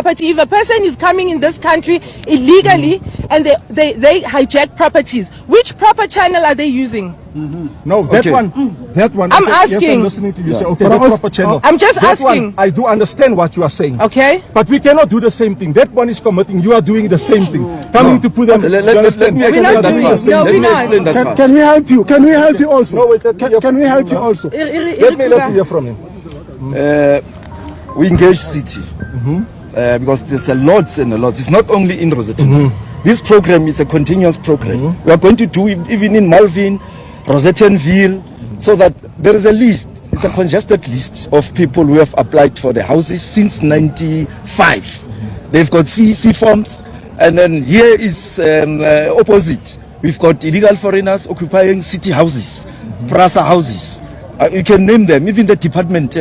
property. If a person is coming in this country illegally and they hijack properties, which proper channel are they using? No, that one. I'm asking. Yes, I'm listening to you. Say, okay, the proper channel. I'm just that asking. One, I do understand what you are saying. Okay. But we cannot do the same thing. That one is committing. You are doing the same thing. Coming to put them. Let me explain that part. Can we help you? Can we help you also? No, wait, can we help you also? Let me hear from him. We engage city because there's a lot and a lot. It's not only in Rosettenville. This program is a continuous program. We are going to do it even in Malvin, Rosettenville, so that there is a list. It's a congested list of people who have applied for the houses since '95. They've got CEC forms, and then here is opposite. We've got illegal foreigners occupying city houses, Prasa houses. You can name them. Even the department,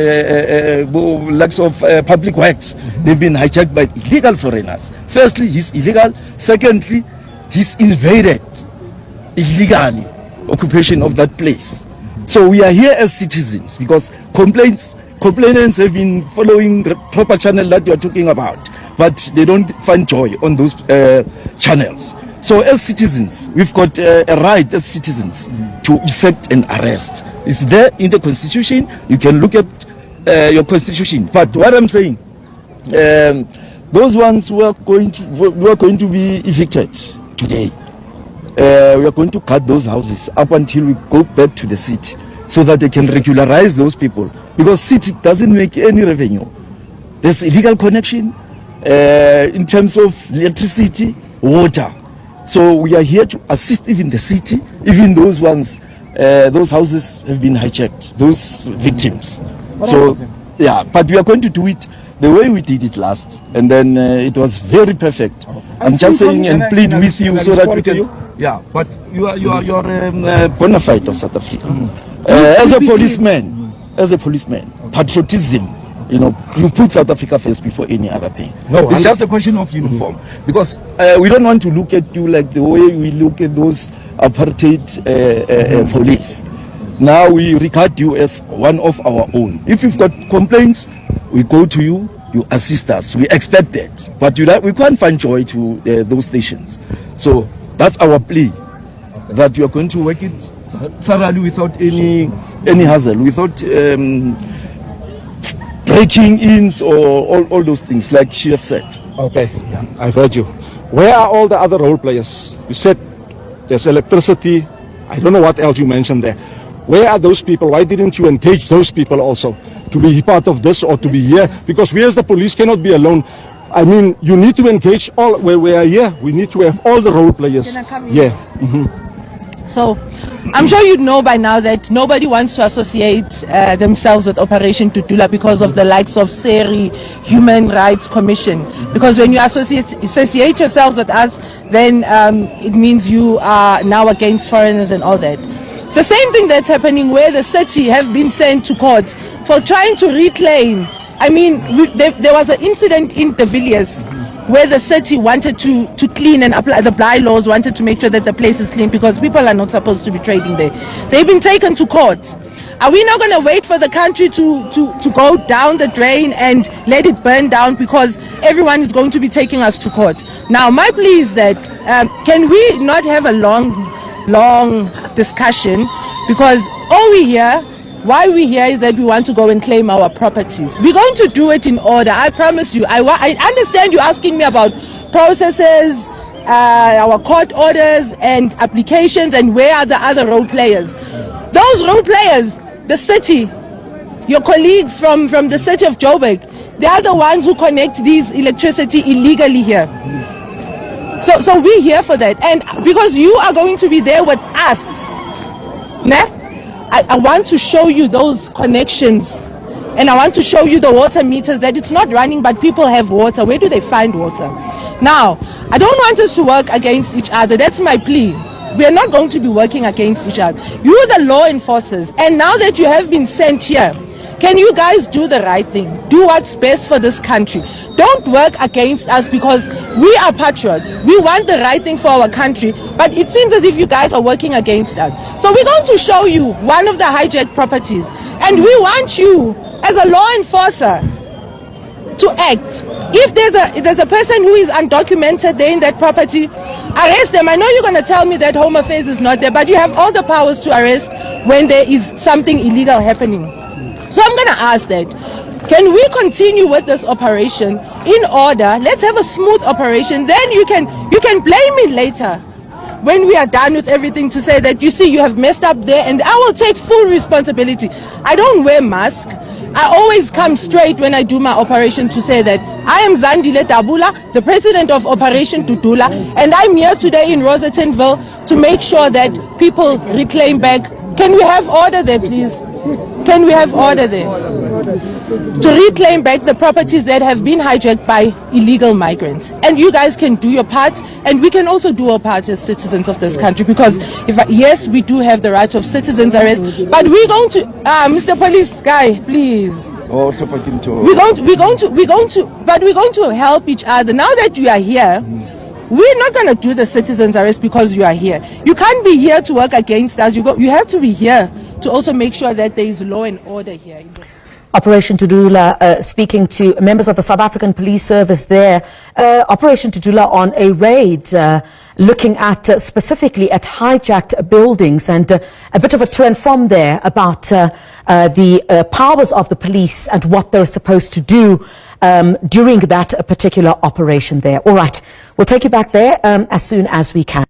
likes of public works, they've been hijacked by illegal foreigners. Firstly, he's illegal. Secondly, he's invaded illegally occupation of that place. So we are here as citizens because complainants have been following the proper channel that you are talking about, but they don't find joy on those channels. So as citizens, we've got a right as citizens to effect an arrest. It's there in the Constitution. You can look at your Constitution. But what I'm saying, those ones who are going to be evicted today, we are going to cut those houses up until we go back to the city so that they can regularize those people. Because city doesn't make any revenue. There's illegal connection in terms of electricity, water. So we are here to assist even the city, even those ones, those houses have been hijacked, those victims. So, yeah, but we are going to do it the way we did it last, and then it was very perfect. I'm just saying and plead with you so that we can. Yeah, but you are bona fide of South Africa. As a policeman, patriotism. You know, you put South Africa first before any other thing. No, it's just a question of uniform. Because we don't want to look at you like the way we look at those apartheid police. Now we regard you as one of our own. If you've got complaints, we go to you, you assist us. We expect that. But we can't find joy to those stations. So that's our plea, that you are going to work it thoroughly without any hassle, without breaking ins or all those things like she have said. Okay, yeah, I've heard you. Where are all the other role players? You said there's electricity. I don't know what else you mentioned there. Where are those people? Why didn't you engage those people also to be part of this or to be here? Because we as the police cannot be alone. I mean, you need to engage all. Where we are here, we need to have all the role players. Yeah. So, I'm sure you know by now that nobody wants to associate themselves with Operation Dudula because of the likes of SERI, Human Rights Commission. Because when you associate yourselves with us, then it means you are now against foreigners and all that. It's the same thing that's happening where the city have been sent to court for trying to reclaim. I mean, there was an incident in De Villiers where the city wanted to clean and apply the bylaws, wanted to make sure that the place is clean because people are not supposed to be trading there. They've been taken to court. Are we not going to wait for the country to go down the drain and let it burn down because everyone is going to be taking us to court? Now, my plea is that can we not have a long discussion, because why we're here is that we want to go and claim our properties. We're going to do it in order. I promise you. I understand you asking me about processes, our court orders and applications, and where are the other role players. Those role players, the city, your colleagues from the city of Joburg, they are the ones who connect these electricity illegally here. So we're here for that. And because you are going to be there with us, I want to show you those connections, and I want to show you the water meters, that it's not running but people have water. Where do they find water? Now, I don't want us to work against each other. That's my plea. We are not going to be working against each other. You are the law enforcers, and now that you have been sent here, can you guys do the right thing? Do what's best for this country. Don't work against us, because we are patriots. We want the right thing for our country, but it seems as if you guys are working against us. So we're going to show you one of the hijacked properties, and we want you as a law enforcer to act. If there's a person who is undocumented there in that property, arrest them. I know you're going to tell me that Home Affairs is not there, but you have all the powers to arrest when there is something illegal happening. So I'm going to ask that. Can we continue with this operation in order? Let's have a smooth operation. Then you can blame me later when we are done with everything to say that, you see, you have messed up there, and I will take full responsibility. I don't wear mask. I always come straight when I do my operation to say that I am Zandile Dudula, the president of Operation Dudula, and I'm here today in Rosettenville to make sure that people reclaim back. Can we have order there, please? Can we have order there? To reclaim back the properties that have been hijacked by illegal migrants. And you guys can do your part, and we can also do our part as citizens of this country, because yes, we do have the right of citizens arrest, but we're going to Mr. Police Guy, please. We're going to help each other. Now that you are here, we're not going to do the citizens arrest because you are here. You can't be here to work against us. You have to be here to also make sure that there is law and order here. Operation Dudula, speaking to members of the South African Police Service there. Operation Dudula on a raid, looking at specifically at hijacked buildings, and a bit of a to and from there about the powers of the police and what they're supposed to do during that particular operation there. All right, we'll take you back there as soon as we can.